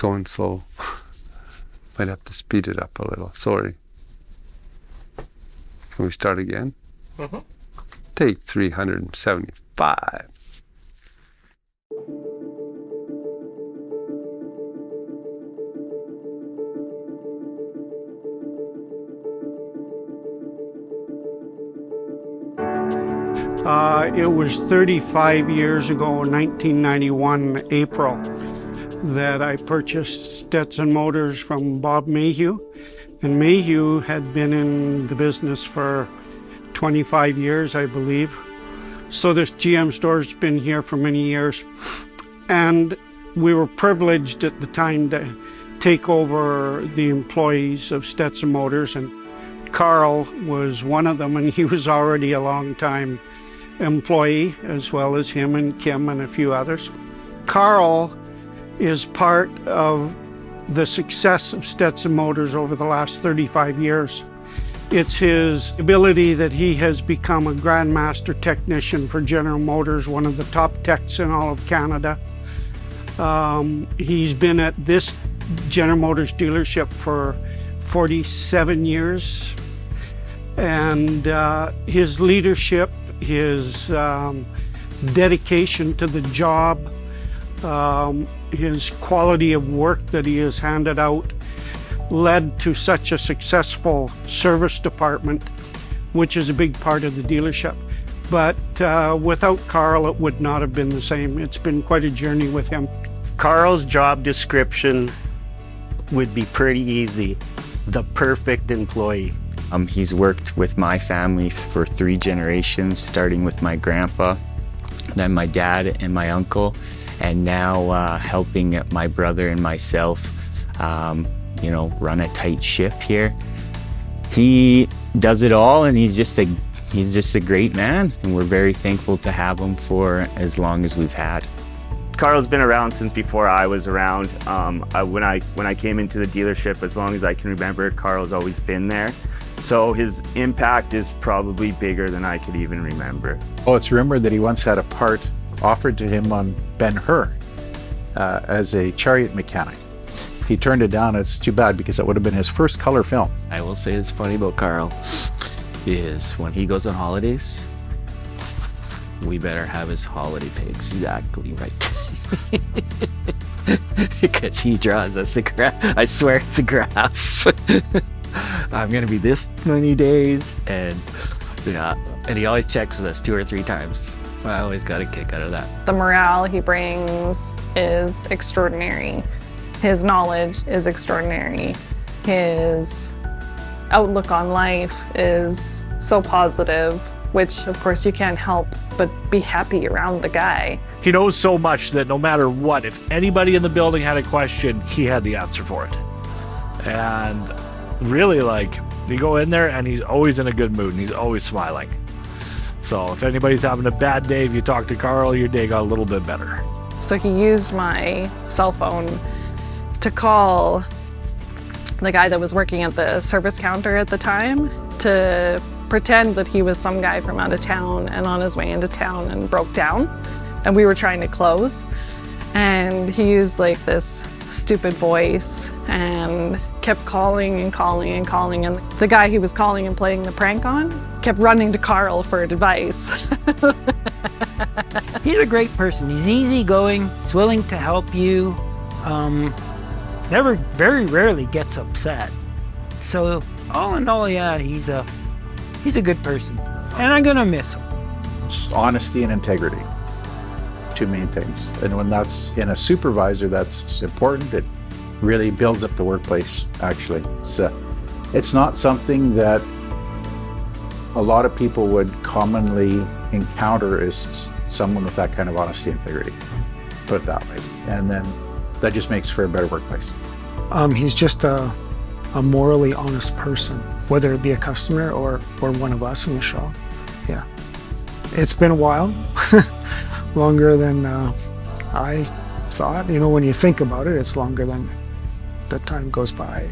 going slow. Might have to speed it up a little. Sorry. Can we start again? Mm-hmm. Take 375. It was 35 years ago, 1991, April, that I purchased Stetson motors from Bob Mayhew. And Mayhew had been in the business for 25 years, I believe. So this GM store's been here for many years. And we were privileged at the time to take over the employees of Stetson Motors. And Carl was one of them, and he was already a long time employee, as well as him and Kim and a few others. Carl is part of the success of Stetson Motors over the last 35 years. It's his ability that he has become a Grandmaster technician for General Motors, one of the top techs in all of Canada. He's been at this General Motors dealership for 47 years. And his leadership, his dedication to the job, his quality of work that he has handed out led to such a successful service department, which is a big part of the dealership. But without Carl, it would not have been the same. It's been quite a journey with him. Carl's job description would be pretty easy. The perfect employee. He's worked with my family for 3 generations, starting with my grandpa, then my dad and my uncle, and now helping my brother and myself, run a tight ship here. He does it all, and he's just a great man, and we're very thankful to have him for as long as we've had. Carl's been around since before I was around. When I came into the dealership, as long as I can remember, Carl's always been there. So his impact is probably bigger than I could even remember. Oh, it's rumored that he once had a part offered to him on Ben-Hur as a chariot mechanic. He turned it down. It's too bad because that would have been his first color film. I will say it's funny about Carl is when he goes on holidays, we better have his holiday pay exactly right. Because he draws us a graph. I swear it's a graph. I'm gonna be this many days, and and he always checks with us 2 or 3 times. I always got a kick out of that. The morale he brings is extraordinary. His knowledge is extraordinary. His outlook on life is so positive, which of course you can't help but be happy around the guy. He knows so much that no matter what, if anybody in the building had a question, he had the answer for it. And really, you go in there and he's always in a good mood and he's always smiling. So if anybody's having a bad day, if you talk to Carl, your day got a little bit better. So he used my cell phone to call the guy that was working at the service counter at the time to pretend that he was some guy from out of town and on his way into town and broke down. And we were trying to close. And he used this stupid voice and kept calling and calling and calling, and the guy he was calling and playing the prank on kept running to Carl for advice. He's a great person. He's easygoing. He's willing to help you. Very rarely gets upset. So all in all, yeah, he's a good person, and I'm gonna miss him. It's honesty and integrity. 2 main things. And when that's in a supervisor, that's important. It really builds up the workplace, actually. It's not something that a lot of people would commonly encounter as someone with that kind of honesty and integrity, put it that way. And then that just makes for a better workplace. He's just a morally honest person, whether it be a customer or one of us in the shop. Yeah. It's been a while, longer than I thought. When you think about it, it's longer than the time goes by.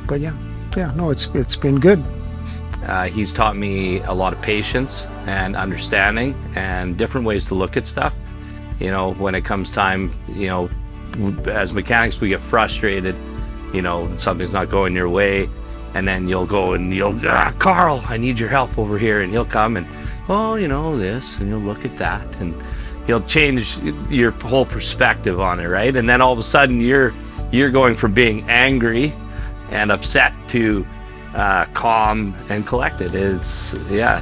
But yeah, no, it's been good. He's taught me a lot of patience and understanding and different ways to look at stuff. When it comes time, as mechanics, we get frustrated, you know, when something's not going your way, and then you'll go and Carl, I need your help over here, and he'll come and, oh, you know, this, and you'll look at that, and he'll change your whole perspective on it, right? And then all of a sudden you're going from being angry and upset to calm and collected. It's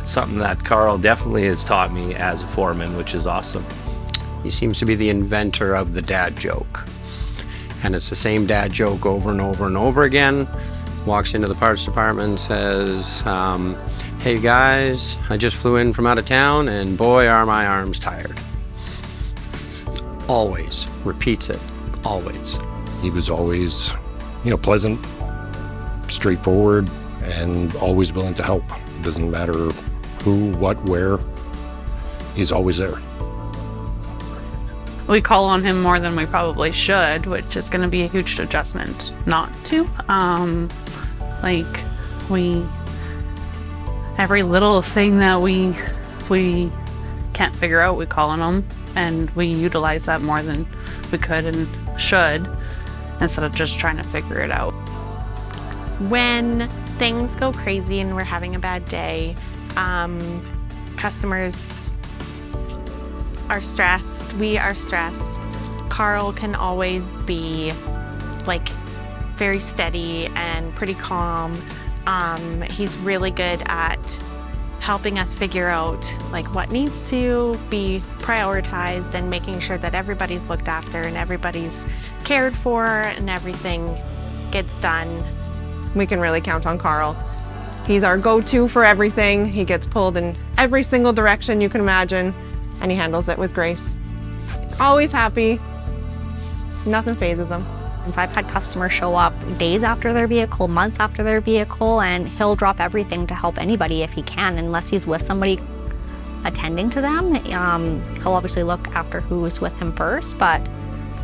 something that Carl definitely has taught me as a foreman, which is awesome. He seems to be the inventor of the dad joke. And it's the same dad joke over and over and over again. Walks into the parts department and says, hey guys, I just flew in from out of town and boy are my arms tired. Always. Repeats it. Always. He was always, you know, pleasant, straightforward, and always willing to help. Doesn't matter who, what, where. He's always there. We call on him more than we probably should, which is going to be a huge adjustment not to. Every little thing that we can't figure out, we call on him, and we utilize that more than we could and should, instead of just trying to figure it out. When things go crazy and we're having a bad day, customers are stressed, we are stressed. Carl can always be like very steady and pretty calm. He's really good at helping us figure out like what needs to be prioritized and making sure that everybody's looked after and everybody's cared for and everything gets done. We can really count on Carl. He's our go-to for everything. He gets pulled in every single direction you can imagine, and he handles it with grace. Always happy. Nothing phases him. I've had customers show up days after their vehicle, months after their vehicle, and he'll drop everything to help anybody if he can, unless he's with somebody attending to them. He'll obviously look after who's with him first, but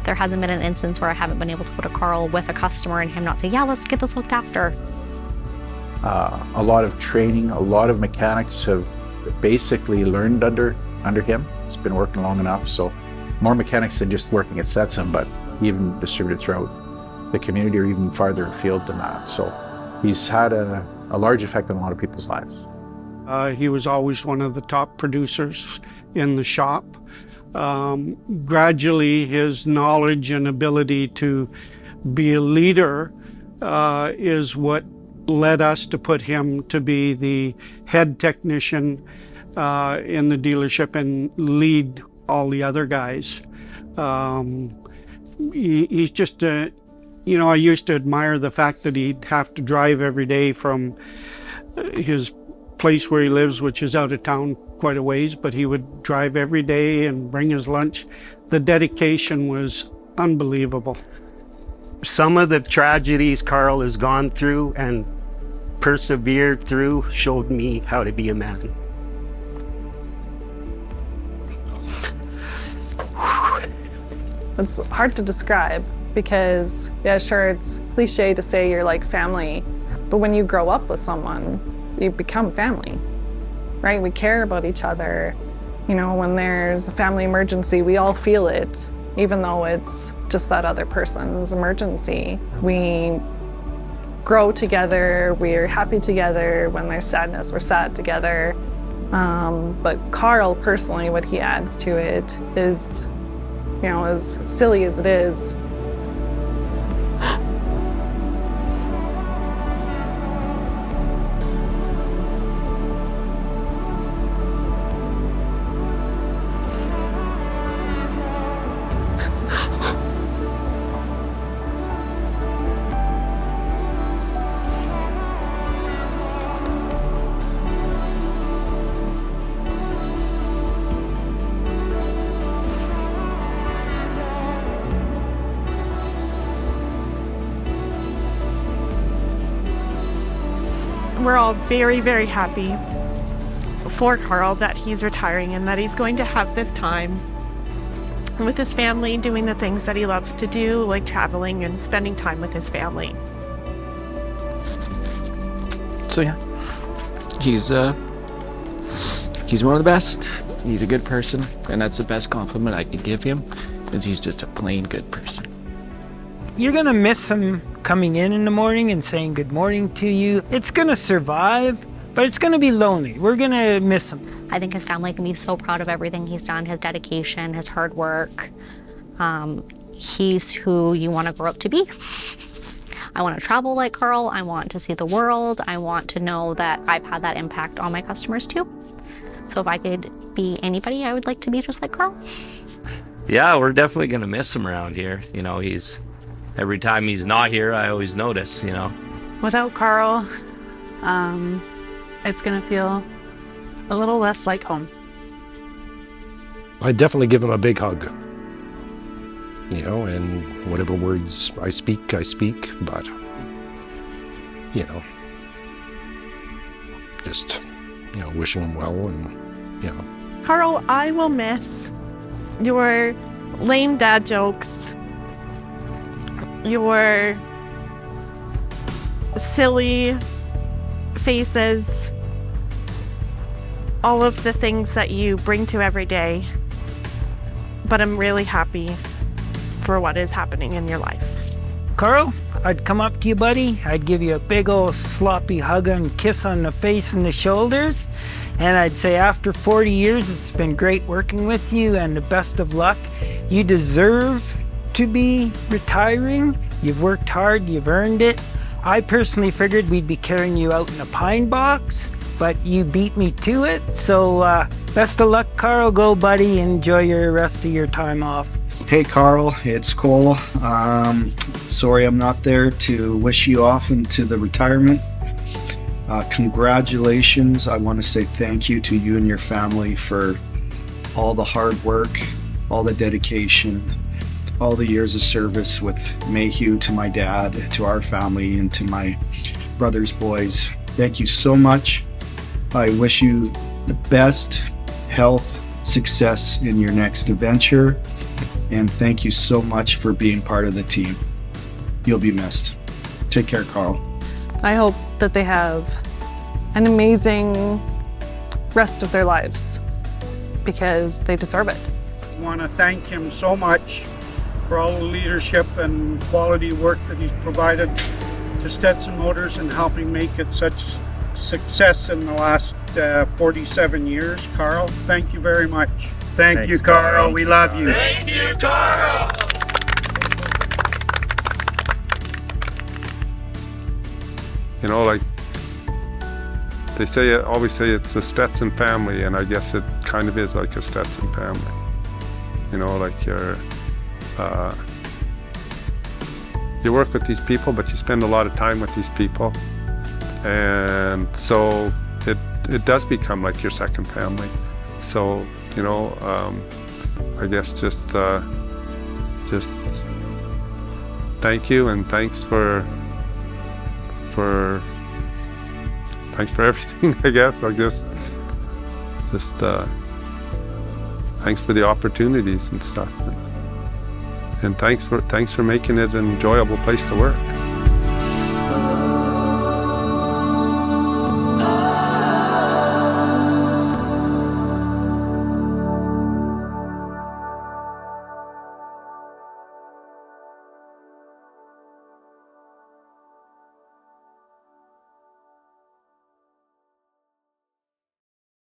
there hasn't been an instance where I haven't been able to go to Carl with a customer and him not say, yeah, let's get this looked after. A lot of training, a lot of mechanics have basically learned under him. It's been working long enough, so more mechanics than just working at Stetson, but even distributed throughout the community or even farther afield than that. So he's had a large effect on a lot of people's lives. He was always one of the top producers in the shop. Gradually, his knowledge and ability to be a leader is what led us to put him to be the head technician in the dealership and lead all the other guys. He's just I used to admire the fact that he'd have to drive every day from his place where he lives, which is out of town quite a ways, but he would drive every day and bring his lunch. The dedication was unbelievable. Some of the tragedies Carl has gone through and persevered through showed me how to be a man. It's hard to describe because, yeah, sure, it's cliche to say you're like family, but when you grow up with someone, you become family, right? We care about each other. You know, when there's a family emergency, we all feel it, even though it's just that other person's emergency. We grow together, we're happy together. When there's sadness, we're sad together. But Carl, personally, what he adds to it is, you know, as silly as it is, we're all very, very happy for Carl that he's retiring and that he's going to have this time with his family, doing the things that he loves to do, like traveling and spending time with his family. So yeah, he's one of the best. He's a good person, and that's the best compliment I could give him, is he's just a plain good person. you're gonna miss him coming in the morning and saying good morning to you. It's gonna survive, but it's gonna be lonely. We're gonna miss him. I think his family can be so proud of everything he's done, his dedication, his hard work. He's who you want to grow up to be. I want to travel like Carl. I want to see the world. I want to know that I've had that impact on my customers too. So if I could be anybody, I would like to be just like Carl. Yeah, we're definitely gonna miss him around here. You know, every time he's not here, I always notice, you know. Without Carl, it's gonna feel a little less like home. I definitely give him a big hug. You know, and whatever words I speak, but, you know, just, you know, wishing him well and, you know. Carl, I will miss your lame dad jokes, your silly faces, all of the things that you bring to every day. But I'm really happy for what is happening in your life. Carl, I'd come up to you, buddy. I'd give you a big old sloppy hug and kiss on the face and the shoulders. And I'd say after 40 years, it's been great working with you and the best of luck. You deserve to be retiring. You've worked hard, you've earned it. I personally figured we'd be carrying you out in a pine box, but you beat me to it. So best of luck, Carl. Go, buddy. Enjoy your rest of your time off. Hey Carl, it's Cole. Sorry I'm not there to wish you off into the retirement. Congratulations. I want to say thank you to you and your family for all the hard work, all the dedication, all the years of service with Mayhew, to my dad, to our family, and to my brother's boys. Thank you so much. I wish you the best health, success in your next adventure. And thank you so much for being part of the team. You'll be missed. Take care, Carl. I hope that they have an amazing rest of their lives because they deserve it. I want to thank him so much for all the leadership and quality work that he's provided to Stetson Motors and helping make it such success in the last 47 years. Carl, thank you very much. Thank you, Carl. We love you. Thank you, Carl! You know, like they say, always say it's a Stetson family, and I guess it kind of is like a Stetson family. You know, like you work with these people, but you spend a lot of time with these people, and so it does become like your second family. So, you know, I guess just thank you, and thanks for everything. I guess thanks for the opportunities and stuff, and thanks for making it an enjoyable place to work.